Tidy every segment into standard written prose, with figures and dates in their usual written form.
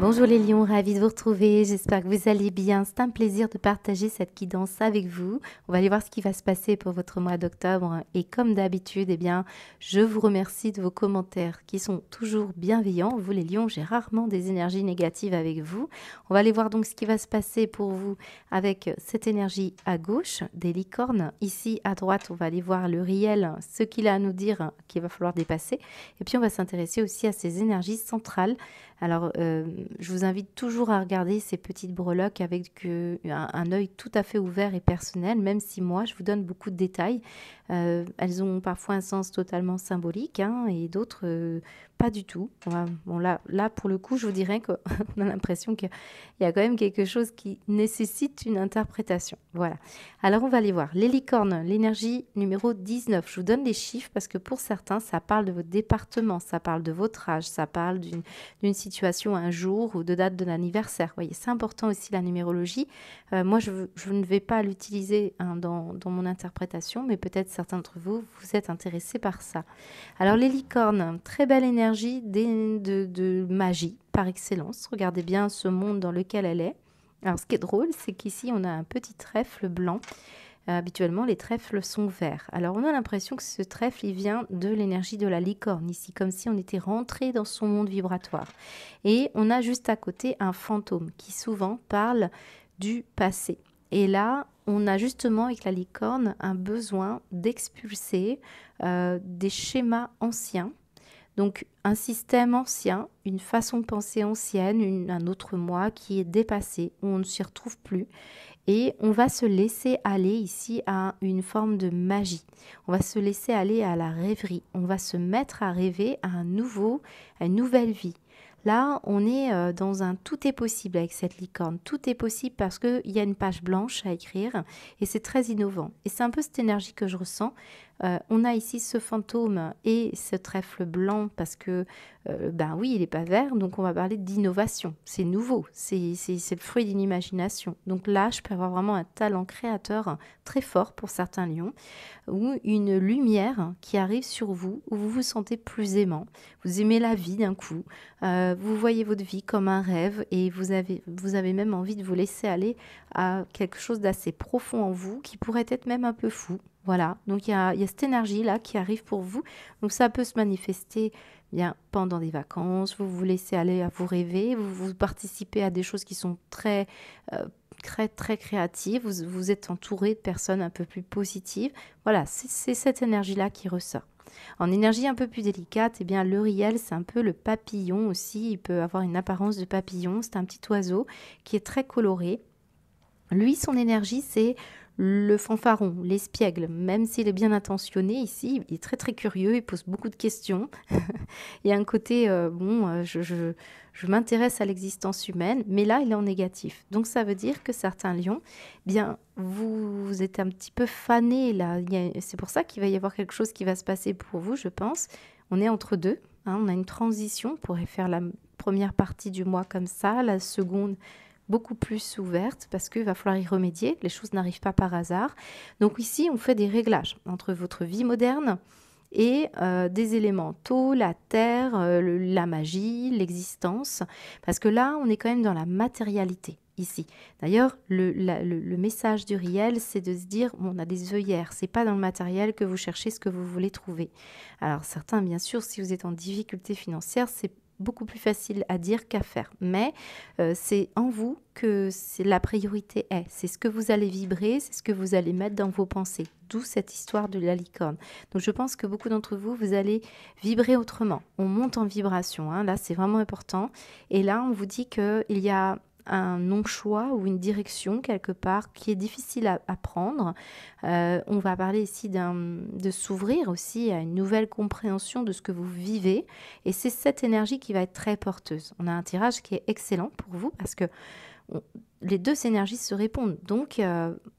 Bonjour les lions, ravie de vous retrouver, j'espère que vous allez bien. C'est un plaisir de partager cette guidance avec vous. On va aller voir ce qui va se passer pour votre mois d'octobre. Et comme d'habitude, eh bien, je vous remercie de vos commentaires qui sont toujours bienveillants. Vous les lions, j'ai rarement des énergies négatives avec vous. On va aller voir donc ce qui va se passer pour vous avec cette énergie à gauche des licornes. Ici à droite, on va aller voir le réel, ce qu'il a à nous dire qu'il va falloir dépasser. Et puis on va s'intéresser aussi à ces énergies centrales. Alors, je vous invite toujours à regarder ces petites breloques avec un œil tout à fait ouvert et personnel, même si moi, je vous donne beaucoup de détails. Elles ont parfois un sens totalement symbolique hein, et d'autres pas du tout. Bon, là, pour le coup, je vous dirais qu'on a l'impression qu'il y a quand même quelque chose qui nécessite une interprétation. Voilà. Alors, on va aller voir. Les licornes, l'énergie numéro 19. Je vous donne les chiffres parce que pour certains, ça parle de votre département, ça parle de votre âge, ça parle d'une situation, un jour ou de date de l'anniversaire. Vous voyez, c'est important aussi la numérologie. Moi, je ne vais pas l'utiliser hein, dans mon interprétation, mais peut-être certains d'entre vous, vous êtes intéressés par ça. Alors, les licornes, très belle énergie de magie par excellence. Regardez bien ce monde dans lequel elle est. Alors, ce qui est drôle, c'est qu'ici, on a un petit trèfle blanc. Habituellement, les trèfles sont verts. Alors, on a l'impression que ce trèfle, il vient de l'énergie de la licorne ici, comme si on était rentré dans son monde vibratoire. Et on a juste à côté un fantôme qui souvent parle du passé. Et là, on a justement avec la licorne un besoin d'expulser des schémas anciens. Donc un système ancien, une façon de penser ancienne, un autre moi qui est dépassé, où on ne s'y retrouve plus. Et on va se laisser aller ici à une forme de magie. On va se laisser aller à la rêverie. On va se mettre à rêver à à une nouvelle vie. Là, on est dans un tout est possible avec cette licorne. Tout est possible parce qu'il y a une page blanche à écrire et c'est très innovant. Et c'est un peu cette énergie que je ressens. On a ici ce fantôme et ce trèfle blanc parce que, ben oui, il n'est pas vert, donc on va parler d'innovation. C'est nouveau, c'est le fruit d'une imagination. Donc là, je peux avoir vraiment un talent créateur très fort pour certains lions ou une lumière qui arrive sur vous où vous vous sentez plus aimant. Vous aimez la vie d'un coup, vous voyez votre vie comme un rêve et vous avez même envie de vous laisser aller à quelque chose d'assez profond en vous qui pourrait être même un peu fou. Voilà, donc il y a cette énergie-là qui arrive pour vous. Donc ça peut se manifester bien pendant des vacances, vous vous laissez aller à vous rêver, vous participez à des choses qui sont très créatives, vous êtes entouré de personnes un peu plus positives. Voilà, c'est cette énergie-là qui ressort. En énergie un peu plus délicate, eh bien le riel, c'est un peu le papillon aussi. Il peut avoir une apparence de papillon. C'est un petit oiseau qui est très coloré. Lui, son énergie, c'est le fanfaron, l'espiègle. Même s'il est bien intentionné ici, il est très curieux, il pose beaucoup de questions. Il y a un côté, je m'intéresse à l'existence humaine, mais là, il est en négatif. Donc, ça veut dire que certains lions, bien, vous êtes un petit peu fanés là. C'est pour ça qu'il va y avoir quelque chose qui va se passer pour vous, je pense. On est entre deux, hein, on a une transition. On pourrait faire la première partie du mois comme ça, la seconde beaucoup plus ouverte parce qu'il va falloir y remédier. Les choses n'arrivent pas par hasard. Donc ici, on fait des réglages entre votre vie moderne et des élémentaux, la terre, la magie, l'existence. Parce que là, on est quand même dans la matérialité ici. D'ailleurs, le message du réel, c'est de se dire, bon, on a des œillères, c'est pas dans le matériel que vous cherchez ce que vous voulez trouver. Alors certains, bien sûr, si vous êtes en difficulté financière, c'est beaucoup plus facile à dire qu'à faire. Mais c'est en vous que la priorité est. C'est ce que vous allez vibrer, c'est ce que vous allez mettre dans vos pensées. D'où cette histoire de la licorne. Donc je pense que beaucoup d'entre vous, vous allez vibrer autrement. On monte en vibration. Hein. Là, c'est vraiment important. Et là, on vous dit qu'il y a un non-choix ou une direction quelque part qui est difficile à prendre. On va parler ici de s'ouvrir aussi à une nouvelle compréhension de ce que vous vivez et c'est cette énergie qui va être très porteuse. On a un tirage qui est excellent pour vous parce que les deux énergies se répondent. Donc,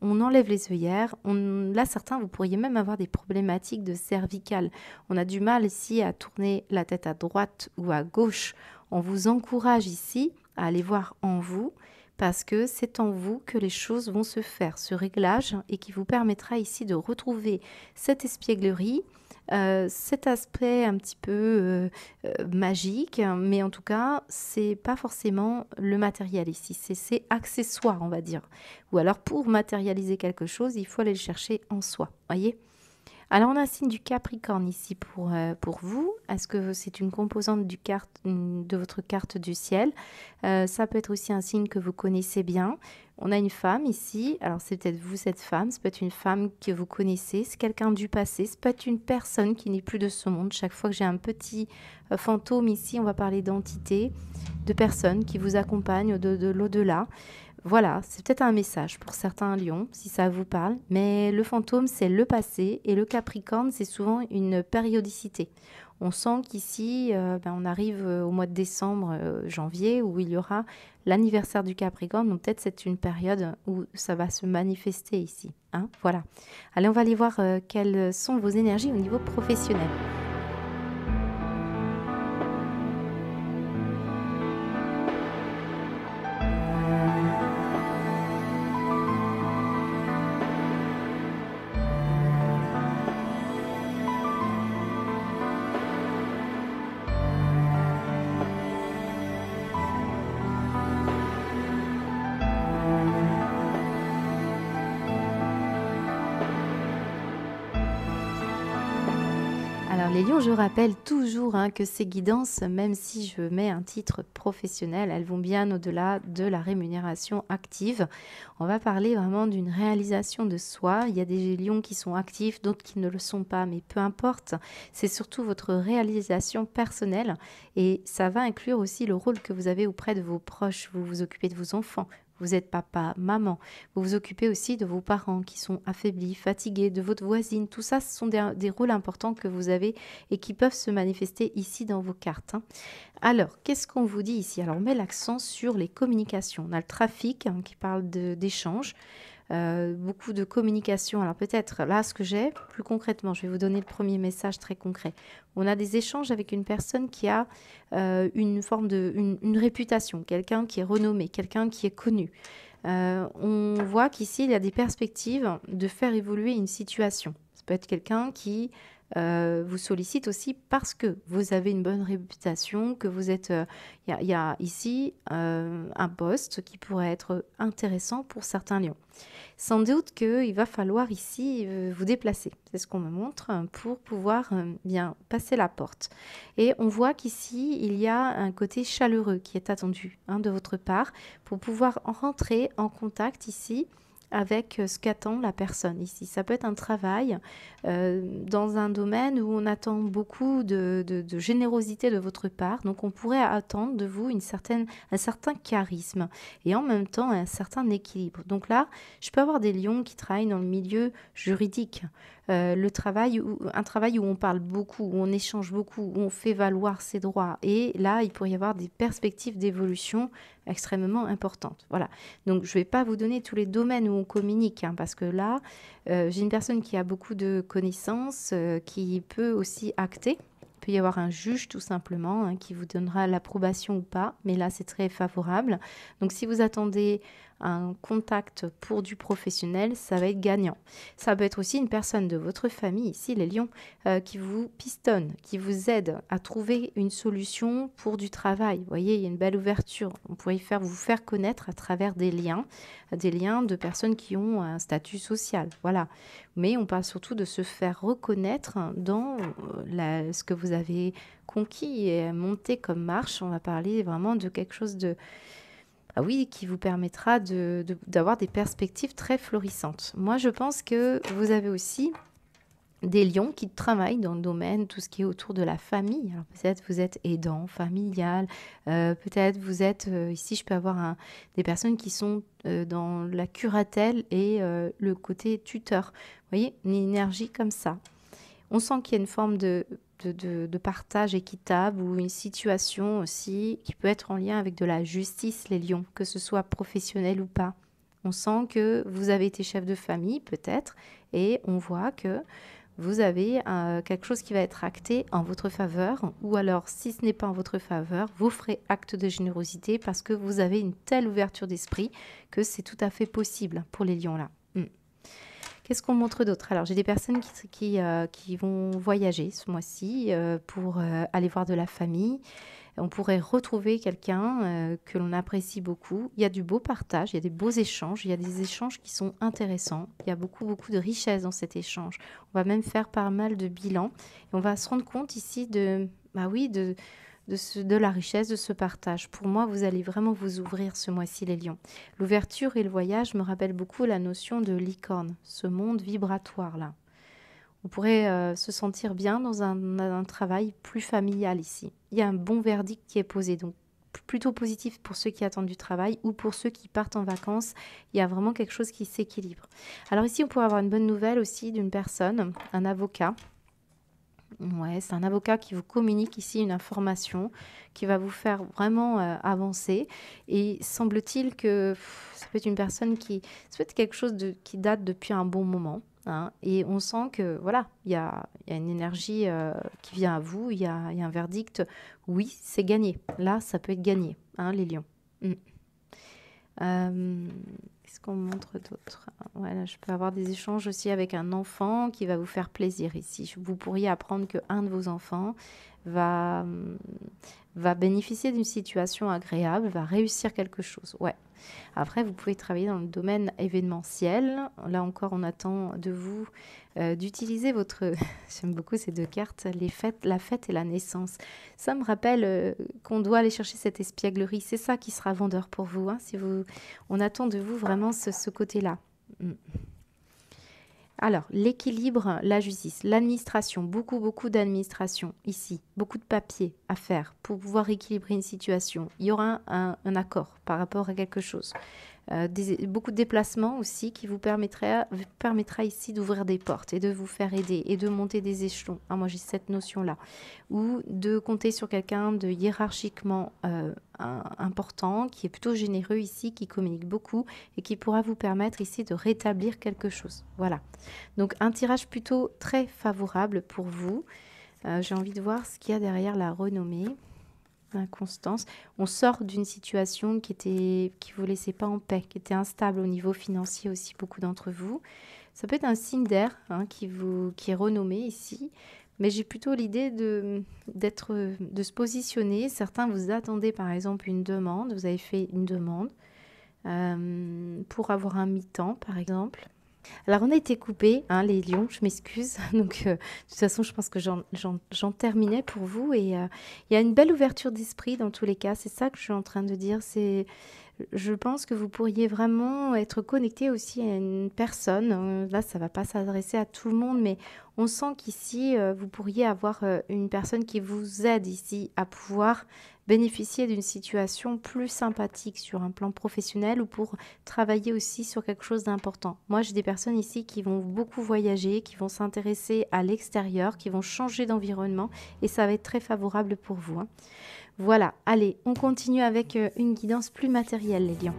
on enlève les œillères. Là, certains, vous pourriez même avoir des problématiques de cervicales. On a du mal ici à tourner la tête à droite ou à gauche. On vous encourage ici à aller voir en vous parce que c'est en vous que les choses vont se faire, ce réglage, et qui vous permettra ici de retrouver cette espièglerie, cet aspect un petit peu magique, mais en tout cas, c'est pas forcément le matériel ici, c'est accessoire, on va dire. Ou alors, pour matérialiser quelque chose, il faut aller le chercher en soi, voyez? Alors, on a un signe du Capricorne ici pour vous. Est-ce que c'est une composante de votre carte du ciel? Ça peut être aussi un signe que vous connaissez bien. On a une femme ici. Alors, c'est peut-être vous, cette femme. Ça peut être une femme que vous connaissez. C'est quelqu'un du passé. Ça peut être une personne qui n'est plus de ce monde. Chaque fois que j'ai un petit fantôme ici, on va parler d'entité, de personnes qui vous accompagnent de l'au-delà. Voilà, c'est peut-être un message pour certains lions, si ça vous parle, mais le fantôme, c'est le passé et le Capricorne, c'est souvent une périodicité. On sent qu'ici, on arrive au mois de décembre, janvier, où il y aura l'anniversaire du Capricorne, donc peut-être c'est une période où ça va se manifester ici. Hein, voilà. Allez, on va aller voir quelles sont vos énergies au niveau professionnel. Alors les lions, je rappelle toujours que ces guidances, même si je mets un titre professionnel, elles vont bien au-delà de la rémunération active. On va parler vraiment d'une réalisation de soi. Il y a des lions qui sont actifs, d'autres qui ne le sont pas, mais peu importe. C'est surtout votre réalisation personnelle et ça va inclure aussi le rôle que vous avez auprès de vos proches. Vous vous occupez de vos enfants. Vous êtes papa, maman. Vous vous occupez aussi de vos parents qui sont affaiblis, fatigués, de votre voisine. Tout ça, ce sont des rôles importants que vous avez et qui peuvent se manifester ici dans vos cartes. Alors, qu'est-ce qu'on vous dit ici? Alors, on met l'accent sur les communications. On a le trafic qui parle d'échanges. Beaucoup de communication. Alors peut-être là, ce que j'ai, plus concrètement, je vais vous donner le premier message très concret. On a des échanges avec une personne qui a une forme une réputation, quelqu'un qui est renommé, quelqu'un qui est connu. On voit qu'ici, il y a des perspectives de faire évoluer une situation. Ça peut être quelqu'un qui vous sollicite aussi parce que vous avez une bonne réputation, que vous êtes... Il y a ici un poste qui pourrait être intéressant pour certains lions. Sans doute qu'il va falloir ici vous déplacer. C'est ce qu'on me montre pour pouvoir bien passer la porte. Et on voit qu'ici, il y a un côté chaleureux qui est attendu de votre part pour pouvoir rentrer en contact ici avec ce qu'attend la personne ici. Ça peut être un travail dans un domaine où on attend beaucoup de générosité de votre part. Donc, on pourrait attendre de vous un certain charisme et en même temps un certain équilibre. Donc là, je peux avoir des lions qui travaillent dans le milieu juridique. Un travail où on parle beaucoup, où on échange beaucoup, où on fait valoir ses droits. Et là, il pourrait y avoir des perspectives d'évolution extrêmement importantes. Voilà. Donc, je ne vais pas vous donner tous les domaines où on communique, parce que là, j'ai une personne qui a beaucoup de connaissances, qui peut aussi acter. Il peut y avoir un juge tout simplement qui vous donnera l'approbation ou pas, mais là c'est très favorable. Donc si vous attendez un contact pour du professionnel, ça va être gagnant. Ça peut être aussi une personne de votre famille, ici les lions, qui vous pistonne, qui vous aide à trouver une solution pour du travail. Vous voyez, il y a une belle ouverture. On pourrait vous faire connaître à travers des liens de personnes qui ont un statut social. Voilà. Mais on parle surtout de se faire reconnaître dans ce que vous avez conquis et monté comme marche. On va parler vraiment de quelque chose qui vous permettra d'avoir des perspectives très florissantes. Moi, je pense que vous avez aussi des lions qui travaillent dans le domaine, tout ce qui est autour de la famille. Alors peut-être vous êtes aidant, familial, peut-être vous êtes, ici je peux avoir des personnes qui sont dans la curatelle et le côté tuteur. Vous voyez, une énergie comme ça. On sent qu'il y a une forme de partage équitable ou une situation aussi qui peut être en lien avec de la justice, les lions, que ce soit professionnel ou pas. On sent que vous avez été chef de famille peut-être et on voit que vous avez quelque chose qui va être acté en votre faveur, ou alors si ce n'est pas en votre faveur, vous ferez acte de générosité parce que vous avez une telle ouverture d'esprit que c'est tout à fait possible pour les lions là. Qu'est-ce qu'on montre d'autre? Alors, j'ai des personnes qui vont voyager ce mois-ci pour aller voir de la famille. On pourrait retrouver quelqu'un que l'on apprécie beaucoup. Il y a du beau partage, il y a des beaux échanges, il y a des échanges qui sont intéressants. Il y a beaucoup, beaucoup de richesse dans cet échange. On va même faire pas mal de bilans. Et on va se rendre compte ici de la richesse de ce partage. Pour moi, vous allez vraiment vous ouvrir ce mois-ci, les lions. L'ouverture et le voyage me rappellent beaucoup la notion de licorne, ce monde vibratoire-là. On pourrait se sentir bien dans un travail plus familial ici. Il y a un bon verdict qui est posé, donc plutôt positif pour ceux qui attendent du travail ou pour ceux qui partent en vacances. Il y a vraiment quelque chose qui s'équilibre. Alors ici, on pourrait avoir une bonne nouvelle aussi d'une personne, un avocat. Ouais, c'est un avocat qui vous communique ici une information qui va vous faire vraiment avancer. Et semble-t-il que ça peut être une personne ça peut être quelque chose qui date depuis un bon moment. Hein, et on sent que voilà, il y a une énergie qui vient à vous, il y a un verdict. Oui, c'est gagné. Là, ça peut être gagné, hein, les lions. Qu'est-ce qu'on montre d'autre? Voilà, je peux avoir des échanges aussi avec un enfant qui va vous faire plaisir ici. Vous pourriez apprendre qu'un de vos enfants va bénéficier d'une situation agréable, va réussir quelque chose. Ouais. Après, vous pouvez travailler dans le domaine événementiel. Là encore, on attend de vous d'utiliser votre... J'aime beaucoup ces deux cartes, la fête et la naissance. Ça me rappelle qu'on doit aller chercher cette espièglerie. C'est ça qui sera vendeur pour vous. Hein, on attend de vous vraiment ce côté-là. Alors, l'équilibre, la justice, l'administration, beaucoup d'administration ici, beaucoup de papiers à faire pour pouvoir équilibrer une situation. Il y aura un accord par rapport à quelque chose. Beaucoup de déplacements aussi qui vous permettra ici d'ouvrir des portes et de vous faire aider et de monter des échelons. Ah, moi, j'ai cette notion-là. Ou de compter sur quelqu'un de hiérarchiquement important, qui est plutôt généreux ici, qui communique beaucoup et qui pourra vous permettre ici de rétablir quelque chose. Voilà. Donc, un tirage plutôt très favorable pour vous. J'ai envie de voir ce qu'il y a derrière la renommée. Constance, on sort d'une situation qui vous laissait pas en paix, qui était instable au niveau financier aussi, beaucoup d'entre vous. Ça peut être un signe d'air hein, qui est renommé ici, mais j'ai plutôt l'idée de se positionner. Certains vous attendez par exemple une demande, vous avez fait une demande pour avoir un mi-temps par exemple. Alors, on a été coupés, hein, les lions, je m'excuse. Donc, de toute façon, je pense que j'en terminais pour vous. Et il y a une belle ouverture d'esprit dans tous les cas. C'est ça que je suis en train de dire. Je pense que vous pourriez vraiment être connecté aussi à une personne. Là, ça ne va pas s'adresser à tout le monde, mais on sent qu'ici, vous pourriez avoir une personne qui vous aide ici à pouvoir bénéficier d'une situation plus sympathique sur un plan professionnel ou pour travailler aussi sur quelque chose d'important. Moi, j'ai des personnes ici qui vont beaucoup voyager, qui vont s'intéresser à l'extérieur, qui vont changer d'environnement et ça va être très favorable pour vous. Hein. Voilà, allez, on continue avec une guidance plus matérielle, les lions.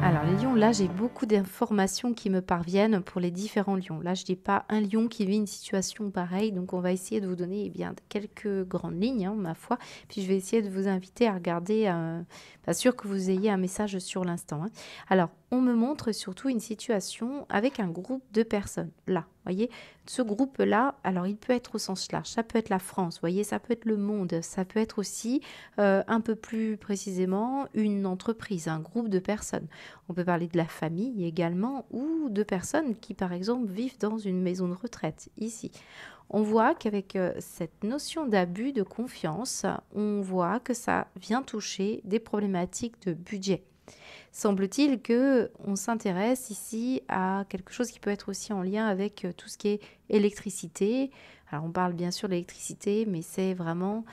Alors les lions, là j'ai beaucoup d'informations qui me parviennent pour les différents lions. Là je n'ai pas un lion qui vit une situation pareille, donc on va essayer de vous donner quelques grandes lignes, hein, ma foi. Puis je vais essayer de vous inviter à regarder, pas sûr que vous ayez un message sur l'instant. Hein. Alors on me montre surtout une situation avec un groupe de personnes, là. Voyez, ce groupe-là, alors il peut être au sens large, ça peut être la France, voyez, ça peut être le monde, ça peut être aussi un peu plus précisément une entreprise, un groupe de personnes. On peut parler de la famille également ou de personnes qui par exemple vivent dans une maison de retraite ici. On voit qu'avec cette notion d'abus de confiance, on voit que ça vient toucher des problématiques de budget. Semble-t-il qu'on s'intéresse ici à quelque chose qui peut être aussi en lien avec tout ce qui est électricité. Alors on parle bien sûr de l'électricité, mais c'est vraiment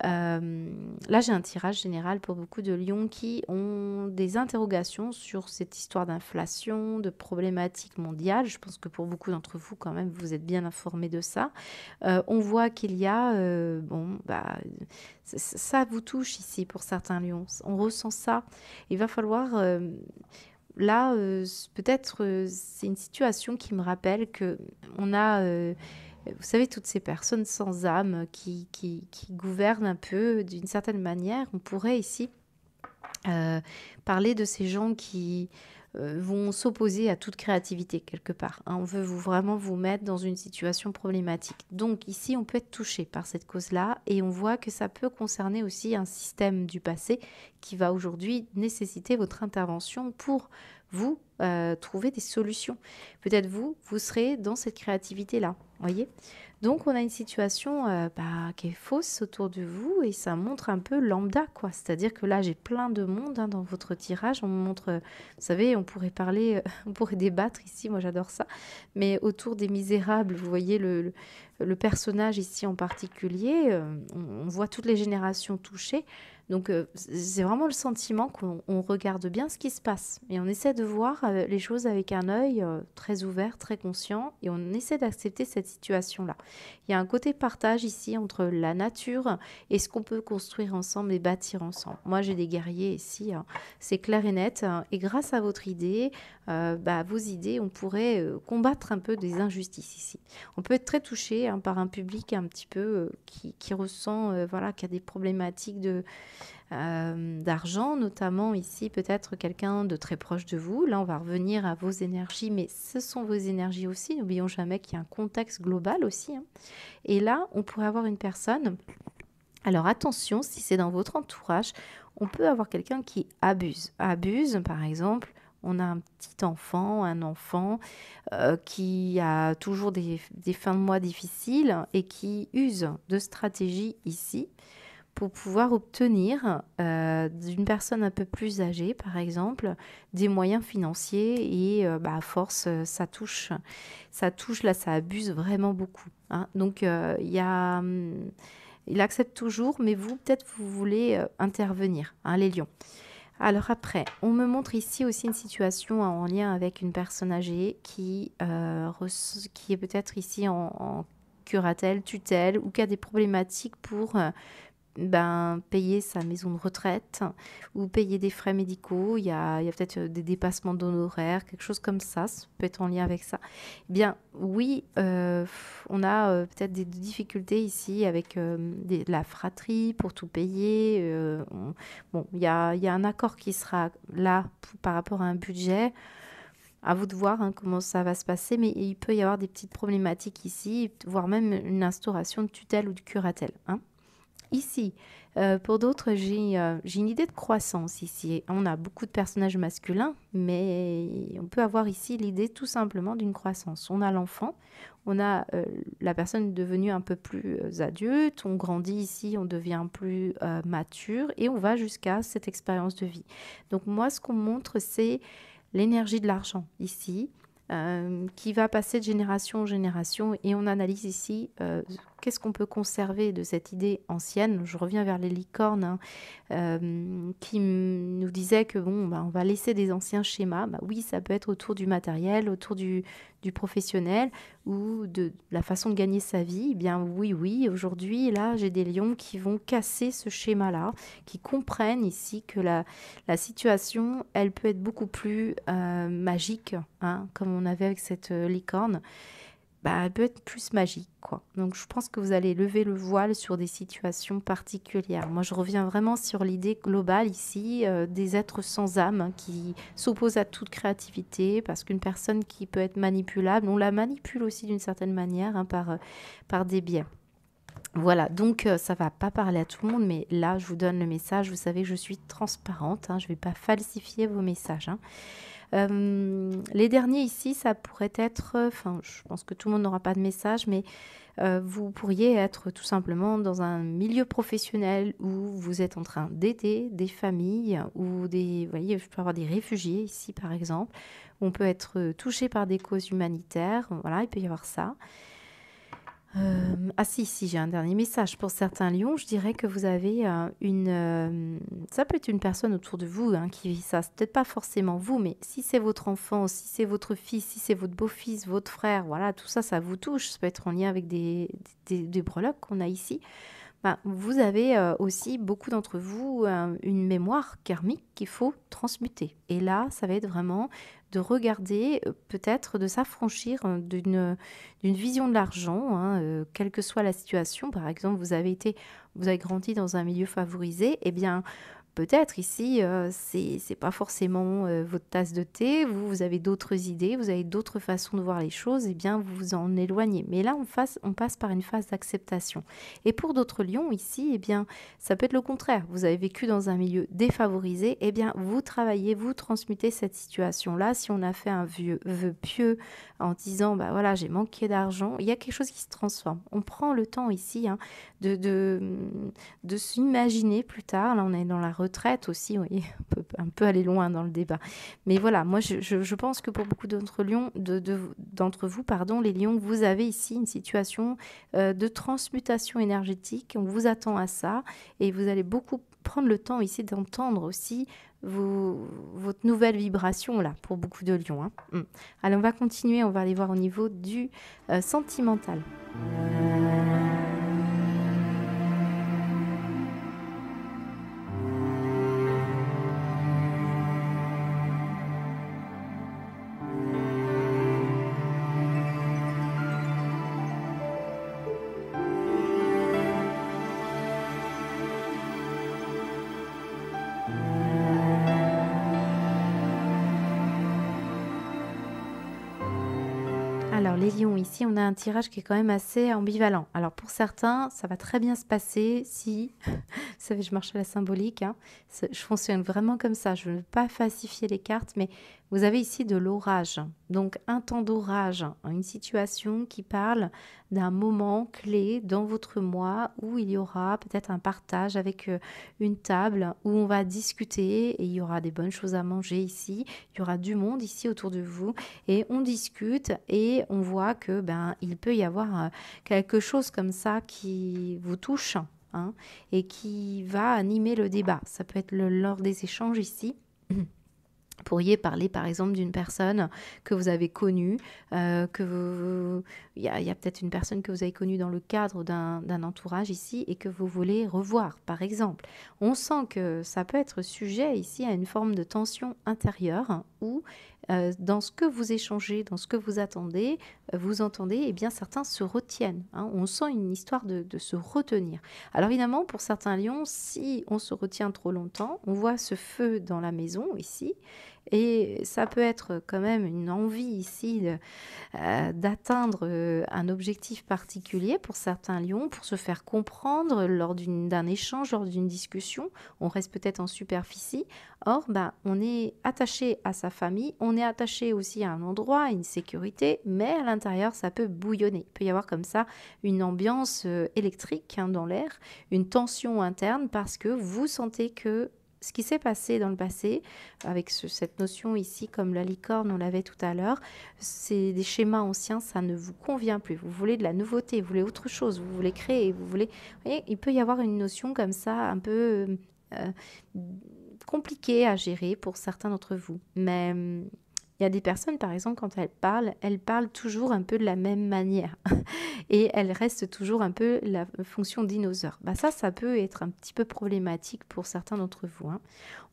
Là, j'ai un tirage général pour beaucoup de lions qui ont des interrogations sur cette histoire d'inflation, de problématiques mondiales. Je pense que pour beaucoup d'entre vous, quand même, vous êtes bien informés de ça. On voit qu'il y a, ça vous touche ici pour certains lions. On ressent ça. Il va falloir, là, peut-être, c'est une situation qui me rappelle que on a, vous savez, toutes ces personnes sans âme qui gouvernent un peu d'une certaine manière. On pourrait ici parler de ces gens qui vont s'opposer à toute créativité quelque part, hein. On veut vraiment vous mettre dans une situation problématique. Donc ici, on peut être touché par cette cause-là et on voit que ça peut concerner aussi un système du passé qui va aujourd'hui nécessiter votre intervention pour vous trouver des solutions. Peut-être vous serez dans cette créativité-là, voyez. Donc on a une situation qui est fausse autour de vous et ça montre un peu lambda, quoi. C'est-à-dire que là, j'ai plein de monde, hein, dans votre tirage. On me montre, vous savez, on pourrait parler, on pourrait débattre ici, moi j'adore ça, mais autour des misérables, vous voyez le personnage ici en particulier, on voit toutes les générations touchées. Donc c'est vraiment le sentiment qu'on regarde bien ce qui se passe et on essaie de voir les choses avec un œil très ouvert, très conscient et on essaie d'accepter cette situation-là. Il y a un côté partage ici entre la nature et ce qu'on peut construire ensemble et bâtir ensemble. Moi j'ai des guerriers ici, hein, c'est clair et net, hein, et grâce à votre idée, vos idées, on pourrait combattre un peu des injustices ici. On peut être très touché, hein, par un public un petit peu qui ressent, voilà, qui a des problématiques d'argent, notamment ici peut-être quelqu'un de très proche de vous. Là, on va revenir à vos énergies, mais ce sont vos énergies aussi. N'oublions jamais qu'il y a un contexte global aussi, hein. Et là, on pourrait avoir une personne. Alors attention, si c'est dans votre entourage, on peut avoir quelqu'un qui abuse. Abuse, par exemple, on a un petit enfant, un enfant qui a toujours des fins de mois difficiles et qui use de stratégies ici pour pouvoir obtenir d'une personne un peu plus âgée, par exemple, des moyens financiers et à force, ça touche, là, ça abuse vraiment beaucoup, hein. Donc, il accepte toujours, mais vous, peut-être, vous voulez intervenir, hein, les lions. Alors après, on me montre ici aussi une situation en lien avec une personne âgée qui est peut-être ici en curatelle, tutelle, ou qui a des problématiques pour payer sa maison de retraite ou payer des frais médicaux. Il y a peut-être des dépassements d'honoraires, quelque chose comme ça peut être en lien avec ça. Eh bien, oui, on a peut-être des difficultés ici avec la fratrie pour tout payer. Bon, il y a un accord qui sera là par rapport à un budget. À vous de voir, hein, comment ça va se passer, mais il peut y avoir des petites problématiques ici, voire même une instauration de tutelle ou de curatelle, hein. Ici, pour d'autres, j'ai une idée de croissance ici. On a beaucoup de personnages masculins, mais on peut avoir ici l'idée tout simplement d'une croissance. On a l'enfant, on a la personne devenue un peu plus adulte, on grandit ici, on devient plus mature et on va jusqu'à cette expérience de vie. Donc moi, ce qu'on me montre, c'est l'énergie de l'argent ici, qui va passer de génération en génération et on analyse ici qu'est-ce qu'on peut conserver de cette idée ancienne. Je reviens vers les licornes, hein, qui nous disaient que bon, on va laisser des anciens schémas. Oui, ça peut être autour du matériel, autour du professionnel ou de la façon de gagner sa vie. Eh bien oui, aujourd'hui, là, j'ai des lions qui vont casser ce schéma-là, qui comprennent ici que la situation, elle peut être beaucoup plus magique, hein, comme on avait avec cette licorne. Elle peut être plus magique, quoi. Donc, je pense que vous allez lever le voile sur des situations particulières. Moi, je reviens vraiment sur l'idée globale ici, des êtres sans âme, hein, qui s'opposent à toute créativité, parce qu'une personne qui peut être manipulable, on la manipule aussi d'une certaine manière, hein, par des biais. Voilà, donc ça va pas parler à tout le monde, mais là, je vous donne le message. Vous savez que je suis transparente, hein, je ne vais pas falsifier vos messages, hein. Les derniers ici, ça pourrait être, enfin, je pense que tout le monde n'aura pas de message, mais vous pourriez être tout simplement dans un milieu professionnel où vous êtes en train d'aider des familles ou vous voyez, je peux avoir des réfugiés ici par exemple. On peut être touché par des causes humanitaires, voilà, il peut y avoir ça. Ah si, j'ai un dernier message. Pour certains lions, je dirais que vous avez, ça peut être une personne autour de vous, hein, qui vit ça. C'est peut-être pas forcément vous, mais si c'est votre enfant, si c'est votre fils, si c'est votre beau-fils, votre frère, voilà, tout ça, ça vous touche. Ça peut être en lien avec des breloques qu'on a ici. Ben, vous avez aussi, beaucoup d'entre vous, une mémoire karmique qu'il faut transmuter. Et là, ça va être vraiment de regarder, peut-être de s'affranchir d'une vision de l'argent, hein, quelle que soit la situation. Par exemple, vous avez grandi dans un milieu favorisé, eh bien, peut-être ici, c'est pas forcément votre tasse de thé, vous avez d'autres idées, vous avez d'autres façons de voir les choses, eh bien vous vous en éloignez. Mais là, on passe par une phase d'acceptation. Et pour d'autres lions ici, eh bien ça peut être le contraire. Vous avez vécu dans un milieu défavorisé, eh bien vous travaillez, vous transmutez cette situation-là. Si on a fait un vieux vœu pieux en disant, bah voilà, j'ai manqué d'argent, il y a quelque chose qui se transforme. On prend le temps ici, hein, de, de s'imaginer plus tard. Là, on est dans la retraite aussi, oui, un peu aller loin dans le débat. Mais voilà, moi, je pense que pour beaucoup d'entre vous, pardon, les lions, vous avez ici une situation de transmutation énergétique. On vous attend à ça et vous allez beaucoup prendre le temps ici d'entendre aussi votre nouvelle vibration là pour beaucoup de lions, hein. Allez, on va continuer, on va aller voir au niveau du sentimental. Alors les lions, ici on a un tirage qui est quand même assez ambivalent. Alors pour certains, ça va très bien se passer si, vous savez, je marche à la symbolique, hein. Je fonctionne vraiment comme ça, je ne veux pas falsifier les cartes, mais vous avez ici de l'orage. Donc un temps d'orage, hein, une situation qui parle d'un moment clé dans votre mois où il y aura peut-être un partage avec une table où on va discuter et il y aura des bonnes choses à manger ici, il y aura du monde ici autour de vous et on discute et on voit que ben il peut y avoir quelque chose comme ça qui vous touche, hein, et qui va animer le débat. Ça peut être lors des échanges ici. Vous pourriez parler par exemple d'une personne que vous avez connue, il y a peut-être une personne que vous avez connue dans le cadre d'un entourage ici et que vous voulez revoir par exemple. On sent que ça peut être sujet ici à une forme de tension intérieure, hein, où dans ce que vous échangez, dans ce que vous attendez, vous entendez, eh bien certains se retiennent, hein. On sent une histoire de se retenir. Alors évidemment, pour certains lions, si on se retient trop longtemps, on voit ce feu dans la maison ici, et ça peut être quand même une envie ici d'atteindre un objectif particulier pour certains lions, pour se faire comprendre lors d'un échange, lors d'une discussion. On reste peut-être en superficie. Or, ben, on est attaché à sa famille, on est attaché aussi à un endroit, à une sécurité, mais à l'intérieur, ça peut bouillonner. Il peut y avoir comme ça une ambiance électrique, hein, dans l'air, une tension interne parce que vous sentez que ce qui s'est passé dans le passé, avec cette notion ici, comme la licorne, on l'avait tout à l'heure, c'est des schémas anciens, ça ne vous convient plus. Vous voulez de la nouveauté, vous voulez autre chose, vous voulez créer, vous voulez... Vous voyez, il peut y avoir une notion comme ça, un peu euh, compliquée à gérer pour certains d'entre vous. Mais il y a des personnes, par exemple, quand elles parlent toujours un peu de la même manière. Et elles restent toujours un peu la fonction dinosaure. Bah ça peut être un petit peu problématique pour certains d'entre vous, hein.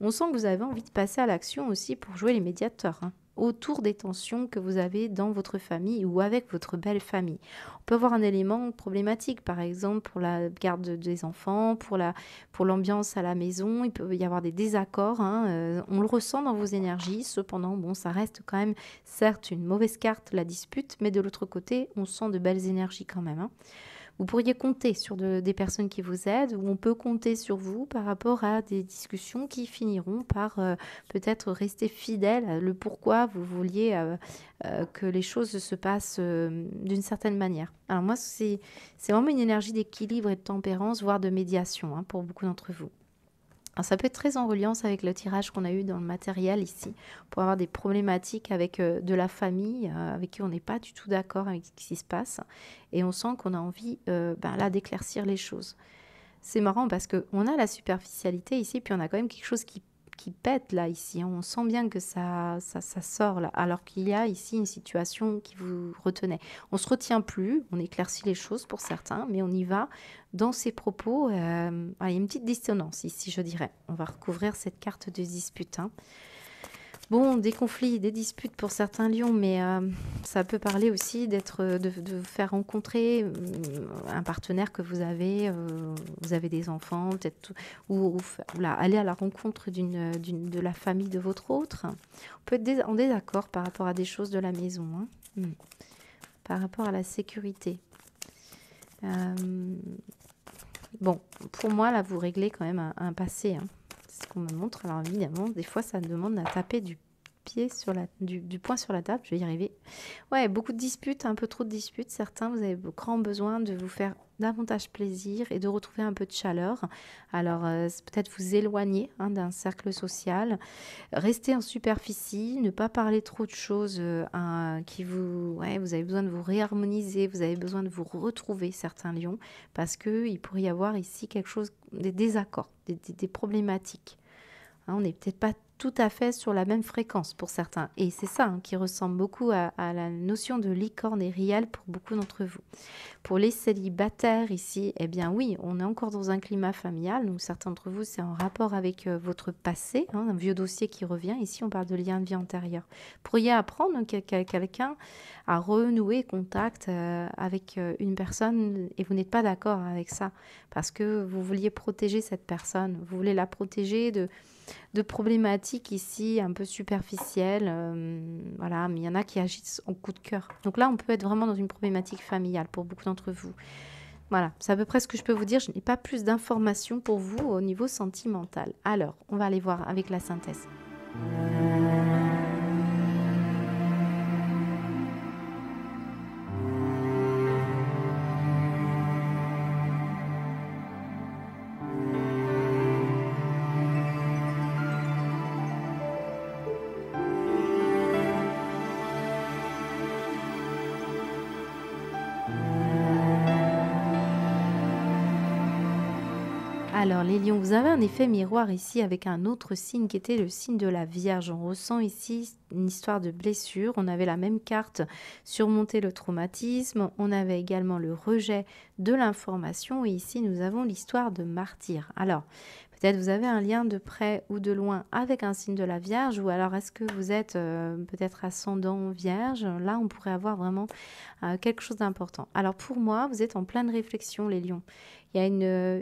On sent que vous avez envie de passer à l'action aussi pour jouer les médiateurs, hein, autour des tensions que vous avez dans votre famille ou avec votre belle famille. On peut avoir un élément problématique, par exemple pour la garde des enfants, pour l'ambiance à la maison, il peut y avoir des désaccords, hein, on le ressent dans vos énergies, cependant, bon, ça reste quand même, certes, une mauvaise carte, la dispute, mais de l'autre côté, on sent de belles énergies quand même, hein. Vous pourriez compter sur des personnes qui vous aident ou on peut compter sur vous par rapport à des discussions qui finiront par peut-être rester fidèles à le pourquoi vous vouliez que les choses se passent d'une certaine manière. Alors moi, c'est vraiment une énergie d'équilibre et de tempérance, voire de médiation, hein, pour beaucoup d'entre vous. Alors, ça peut être très en reliance avec le tirage qu'on a eu dans le matériel ici, pour avoir des problématiques avec de la famille, avec qui on n'est pas du tout d'accord avec ce qui se passe, et on sent qu'on a envie là d'éclaircir les choses. C'est marrant parce qu'on a la superficialité ici, puis on a quand même quelque chose qui pète là, ici. On sent bien que ça sort là, alors qu'il y a ici une situation qui vous retenait. On ne se retient plus, on éclaircit les choses pour certains, mais on y va dans ses propos. Il y a une petite dissonance ici, je dirais. On va recouvrir cette carte de dispute, hein. Bon, des conflits, des disputes pour certains lions, mais ça peut parler aussi de faire rencontrer un partenaire que vous avez des enfants, peut-être, ou aller à la rencontre de la famille de votre autre. On peut être en désaccord par rapport à des choses de la maison, hein. Par rapport à la sécurité. Bon, pour moi, là, vous réglez quand même un passé, hein. C'est ce qu'on me montre. Alors évidemment, des fois, ça demande à taper du poing sur la table. Je vais y arriver. Ouais, beaucoup de disputes, un peu trop de disputes. Certains, vous avez grand besoin de vous faire davantage plaisir et de retrouver un peu de chaleur. Alors, peut-être vous éloigner, hein, d'un cercle social. Rester en superficie, ne pas parler trop de choses vous avez besoin de vous réharmoniser, vous avez besoin de vous retrouver, certains lions, parce qu'il pourrait y avoir ici quelque chose, des désaccords, des problématiques. Hein, on n'est peut-être pas tout à fait sur la même fréquence pour certains. Et c'est ça, hein, qui ressemble beaucoup à la notion de licorne et réel pour beaucoup d'entre vous. Pour les célibataires ici, eh bien oui, on est encore dans un climat familial. Donc certains d'entre vous, c'est en rapport avec votre passé, hein, un vieux dossier qui revient. Ici, on parle de lien de vie antérieur. Vous pourriez apprendre quelqu'un à renouer contact avec une personne et vous n'êtes pas d'accord avec ça parce que vous vouliez protéger cette personne. Vous voulez la protéger de problématiques ici un peu superficielles, voilà, mais il y en a qui agissent en coup de cœur. Donc là, on peut être vraiment dans une problématique familiale pour beaucoup d'entre vous. Voilà, c'est à peu près ce que je peux vous dire. Je n'ai pas plus d'informations pour vous au niveau sentimental. Alors, on va aller voir avec la synthèse. Alors les lions, vous avez un effet miroir ici avec un autre signe qui était le signe de la Vierge. On ressent ici une histoire de blessure. On avait la même carte, surmonter le traumatisme. On avait également le rejet de l'information. Et ici, nous avons l'histoire de martyr. Alors, peut-être vous avez un lien de près ou de loin avec un signe de la Vierge. Ou alors, est-ce que vous êtes peut-être ascendant Vierge? Là, on pourrait avoir vraiment quelque chose d'important. Alors pour moi, vous êtes en pleine réflexion, les lions. Il y a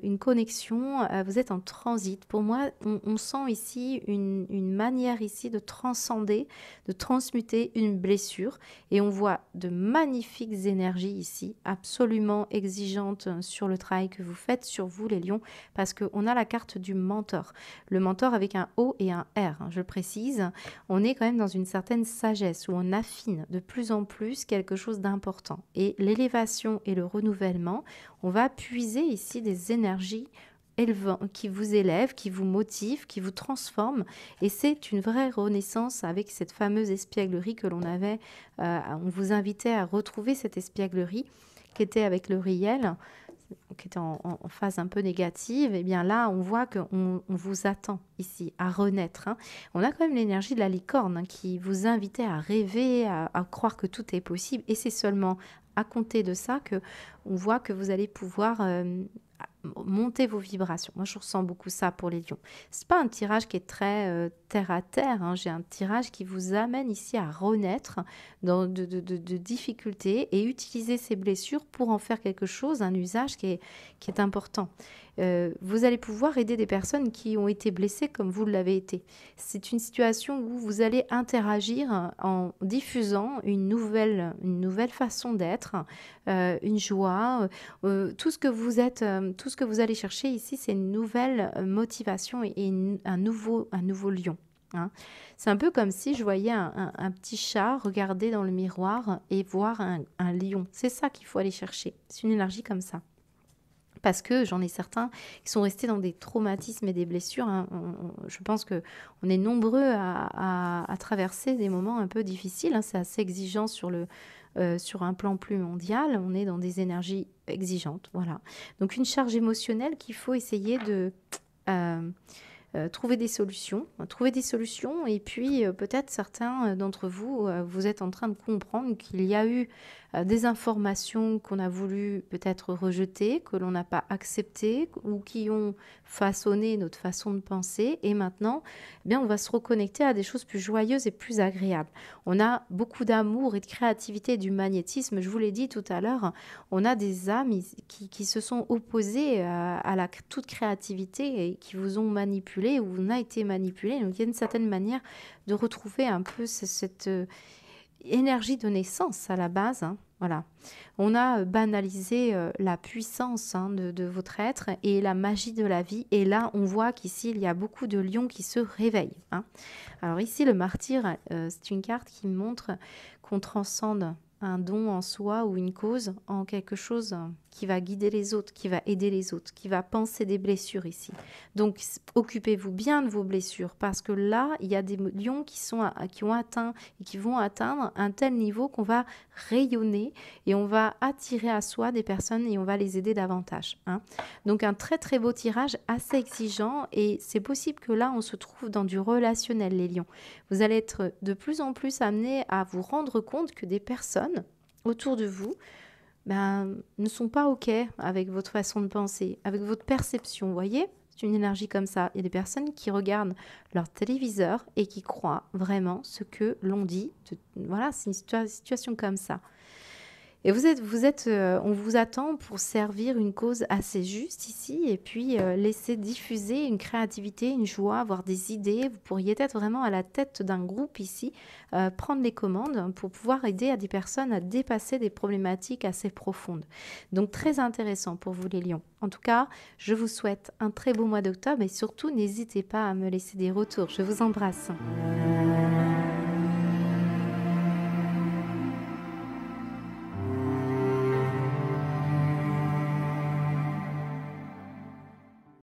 une connexion, vous êtes en transit. Pour moi, on sent ici une manière ici de transcender, de transmuter une blessure. Et on voit de magnifiques énergies ici, absolument exigeantes sur le travail que vous faites sur vous, les lions, parce qu'on a la carte du mentor. Le mentor avec un O et un R, hein, je le précise. On est quand même dans une certaine sagesse où on affine de plus en plus quelque chose d'important. Et l'élévation et le renouvellement, on va puiser ici des énergies qui vous élèvent, qui vous motivent, qui vous transforment. Et c'est une vraie renaissance avec cette fameuse espièglerie que l'on avait. On vous invitait à retrouver cette espièglerie qui était avec le réel, qui était en phase un peu négative. Et bien là, on voit qu'on vous attend ici à renaître, hein. On a quand même l'énergie de la licorne, hein, qui vous invitait à rêver, à croire que tout est possible. Et c'est seulement à compter de ça que on voit que vous allez pouvoir monter vos vibrations. Moi, je ressens beaucoup ça pour les lions. C'est pas un tirage qui est très terre à terre, hein. J'ai un tirage qui vous amène ici à renaître dans de difficultés et utiliser ces blessures pour en faire quelque chose, un usage qui est important. Vous allez pouvoir aider des personnes qui ont été blessées comme vous l'avez été. C'est une situation où vous allez interagir en diffusant une nouvelle façon d'être, une joie. Tout ce que vous êtes, tout ce que vous allez chercher ici, c'est une nouvelle motivation et un nouveau lion, hein. C'est un peu comme si je voyais un petit chat regarder dans le miroir et voir un lion. C'est ça qu'il faut aller chercher. C'est une énergie comme ça. Parce que j'en ai certains qui sont restés dans des traumatismes et des blessures, hein. Je pense qu'on est nombreux à traverser des moments un peu difficiles, hein. C'est assez exigeant sur un plan plus mondial. On est dans des énergies exigeantes, voilà. Donc une charge émotionnelle qu'il faut essayer de trouver des solutions. Et puis peut-être certains d'entre vous, vous êtes en train de comprendre qu'il y a eu des informations qu'on a voulu peut-être rejeter, que l'on n'a pas acceptées ou qui ont façonné notre façon de penser. Et maintenant, eh bien, on va se reconnecter à des choses plus joyeuses et plus agréables. On a beaucoup d'amour et de créativité et du magnétisme. Je vous l'ai dit tout à l'heure, on a des âmes qui se sont opposées à toute créativité et qui vous ont manipulé ou on a été manipulé. Donc il y a une certaine manière de retrouver un peu cette énergie de naissance à la base, hein. Voilà. On a banalisé la puissance, hein, de votre être et la magie de la vie. Et là, on voit qu'ici, il y a beaucoup de lions qui se réveillent, hein. Alors ici, le martyr, c'est une carte qui montre qu'on transcende un don en soi ou une cause en quelque chose qui va guider les autres, qui va aider les autres, qui va penser des blessures ici. Donc, occupez-vous bien de vos blessures parce que là, il y a des lions qui ont atteint et qui vont atteindre un tel niveau qu'on va rayonner et on va attirer à soi des personnes et on va les aider davantage, hein. Donc, un très très beau tirage, assez exigeant et c'est possible que là, on se trouve dans du relationnel, les lions. Vous allez être de plus en plus amenés à vous rendre compte que des personnes autour de vous ne sont pas OK avec votre façon de penser, avec votre perception, vous voyez? C'est une énergie comme ça. Il y a des personnes qui regardent leur téléviseur et qui croient vraiment ce que l'on dit. Voilà, c'est une situation comme ça. Et on vous attend pour servir une cause assez juste ici et puis laisser diffuser une créativité, une joie, avoir des idées. Vous pourriez être vraiment à la tête d'un groupe ici, prendre les commandes pour pouvoir aider à des personnes à dépasser des problématiques assez profondes. Donc très intéressant pour vous les lions. En tout cas, je vous souhaite un très beau mois d'octobre et surtout n'hésitez pas à me laisser des retours. Je vous embrasse.